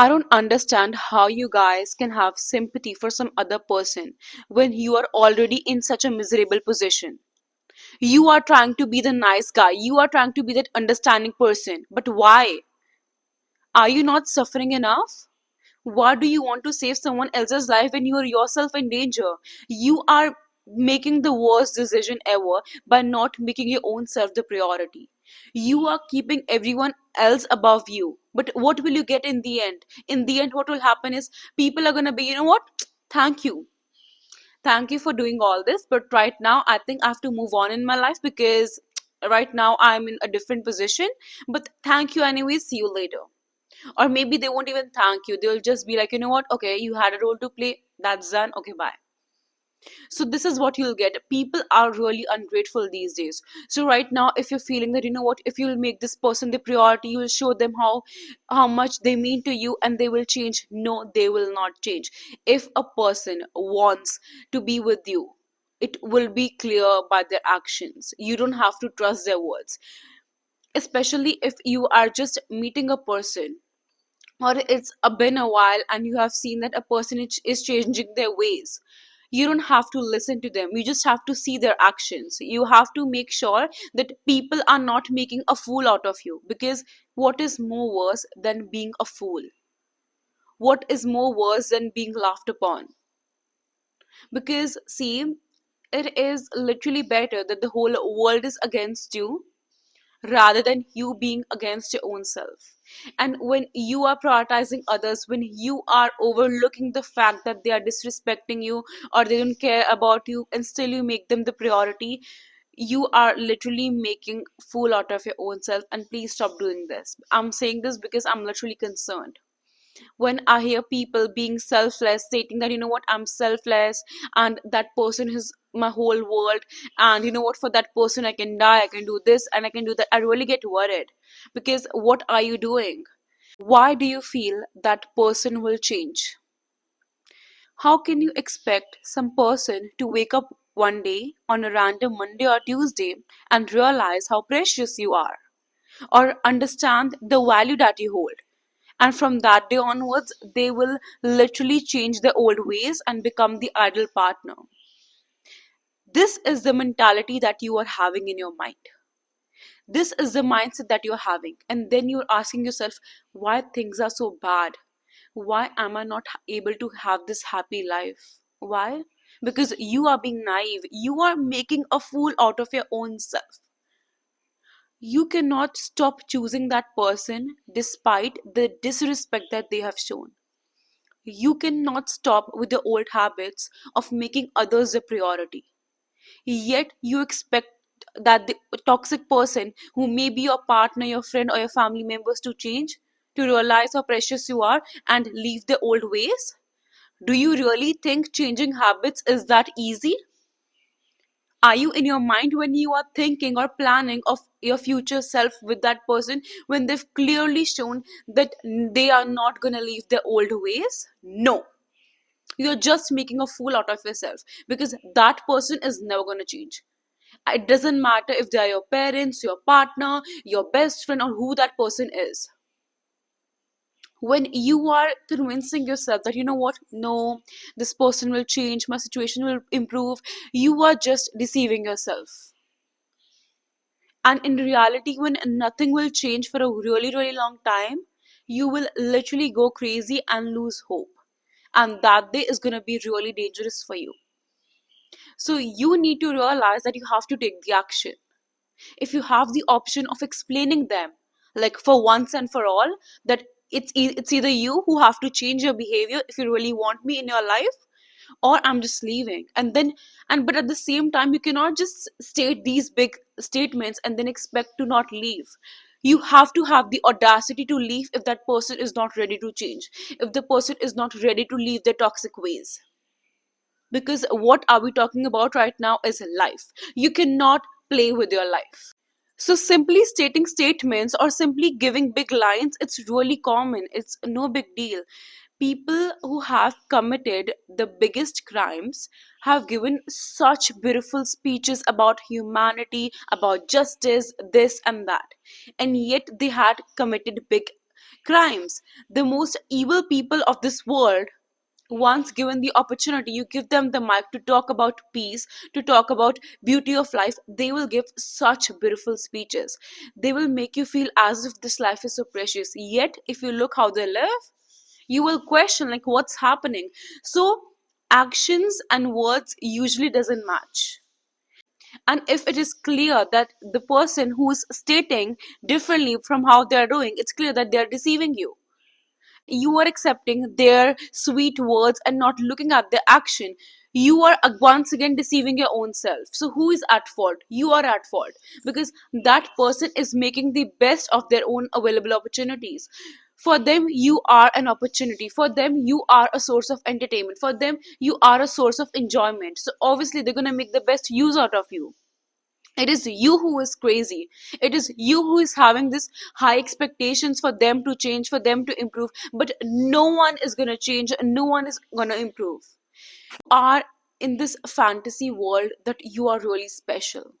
I don't understand how you guys can have sympathy for some other person when you are already in such a miserable position. You are trying to be the nice guy, you are trying to be that understanding person, but why? Are you not suffering enough? Why do you want to save someone else's life when you are yourself in danger? You are making the worst decision ever by not making your own self the priority. You are keeping everyone else above you. But what will you get in the end? In the end, what will happen is people are going to be, you know what? Thank you. Thank you for doing all this. But right now, I think I have to move on in my life because right now I'm in a different position. But thank you anyway. See you later. Or maybe they won't even thank you. They'll just be like, you know what? Okay, you had a role to play. That's done. Okay, bye. So this is what you'll get. People are really ungrateful these days. So right now, if you're feeling that, you know what, if you'll make this person the priority, you'll show them how much they mean to you and they will change. No, they will not change. If a person wants to be with you, it will be clear by their actions. You don't have to trust their words. Especially if you are just meeting a person, or been a while and you have seen that a person is changing their ways. You don't have to listen to them, you just have to see their actions. You have to make sure that people are not making a fool out of you, because what is more worse than being a fool? What is more worse than being laughed upon? Because see, it is literally better that the whole world is against you rather than you being against your own self. And when you are prioritizing others, when you are overlooking the fact that they are disrespecting you or they don't care about you, and still you make them the priority, you are literally making fool out of your own self. And please stop doing this. I'm saying this because I'm literally concerned when I hear people being selfless, stating that, you know what, I'm selfless and that person is my whole world, and you know what, for that person I can die, I can do this and I can do that. I really get worried, because what are you doing? Why do you feel that person will change? How can you expect some person to wake up one day on a random Monday or Tuesday and realize how precious you are, or understand the value that you hold? And from that day onwards, they will literally change their old ways and become the ideal partner. This is the mentality that you are having in your mind. This is the mindset that you're having. And then you're asking yourself, why things are so bad? Why am I not able to have this happy life? Why? Because you are being naive. You are making a fool out of your own self. You cannot stop choosing that person despite the disrespect that they have shown. You cannot stop with the old habits of making others a priority. Yet you expect that the toxic person, who may be your partner, your friend, or your family members, to change, to realize how precious you are and leave the old ways? Do you really think changing habits is that easy? Are you in your mind when you are thinking or planning of your future self with that person, when they've clearly shown that they are not going to leave their old ways? No. You're just making a fool out of yourself, because that person is never going to change. It doesn't matter if they are your parents, your partner, your best friend, or who that person is. When you are convincing yourself that, you know what, no, this person will change, my situation will improve, you are just deceiving yourself. And in reality, when nothing will change for a really, really long time, you will literally go crazy and lose hope. And that day is going to be really dangerous for you. So you need to realize that you have to take the action. If you have the option of explaining them, like for once and for all, that it's either you who have to change your behavior if you really want me in your life, or I'm just leaving. And then, and but at the same time, you cannot just state these big statements and then expect to not leave. You have to have the audacity to leave if that person is not ready to change, if the person is not ready to leave their toxic ways. Because what are we talking about right now is life. You cannot play with your life. So simply stating statements or simply giving big lines, it's really common. It's no big deal. People who have committed the biggest crimes have given such beautiful speeches about humanity, about justice, this and that. And yet they had committed big Crimes, the most evil people of this world, once given the opportunity, you give them the mic to talk about peace, to talk about beauty of life, they will give such beautiful speeches. They will make you feel as if this life is so precious. Yet, if you look how they live, you will question like what's happening. So, actions and words usually doesn't match. And if it is clear that the person who is stating differently from how they are doing, it's clear that they are deceiving you. You are accepting their sweet words and not looking at their action. You are once again deceiving your own self. So who is at fault? You are at fault, because that person is making the best of their own available opportunities. For them you are an opportunity, for them you are a source of entertainment, for them you are a source of enjoyment. So obviously they're going to make the best use out of you. It is you who is crazy. It is you who is having this high expectations for them to change, for them to improve, but no one is going to change, no one is going to improve. Are in this fantasy world that you are really special.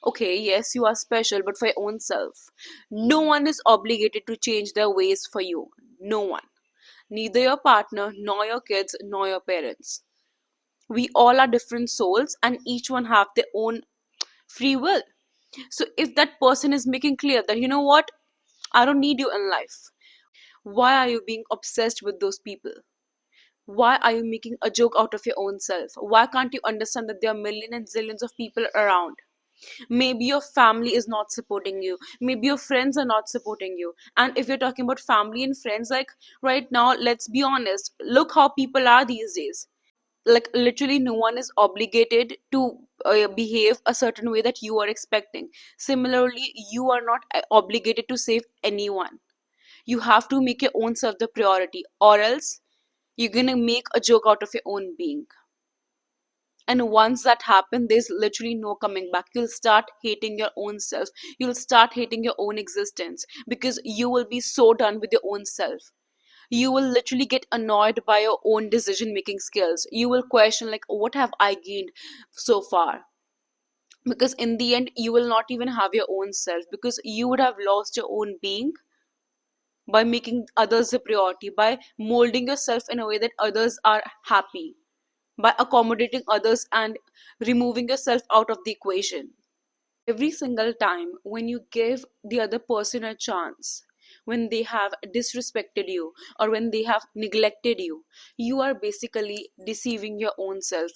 Okay, yes, you are special, but for your own self. No one is obligated to change their ways for you. No one. Neither your partner, nor your kids, nor your parents. We all are different souls, and each one have their own free will. So if that person is making clear that, you know what, I don't need you in life, why are you being obsessed with those people? Why are you making a joke out of your own self? Why can't you understand that there are millions and zillions of people around? Maybe your family is not supporting you. Maybe your friends are not supporting you. And if you're talking about family and friends, like right now, let's be honest, look how people are these days. Like literally no one is obligated to behave a certain way that you are expecting. Similarly, you are not obligated to save anyone. You have to make your own self the priority, or else you're gonna make a joke out of your own being. And once that happens, there's literally no coming back. You'll start hating your own self. You'll start hating your own existence, because you will be so done with your own self. You will literally get annoyed by your own decision making skills. You will question like what have I gained so far, because in the end you will not even have your own self, because you would have lost your own being by making others a priority, by molding yourself in a way that others are happy, by accommodating others and removing yourself out of the equation. Every single time when you give the other person a chance, when they have disrespected you or when they have neglected you, you are basically deceiving your own self.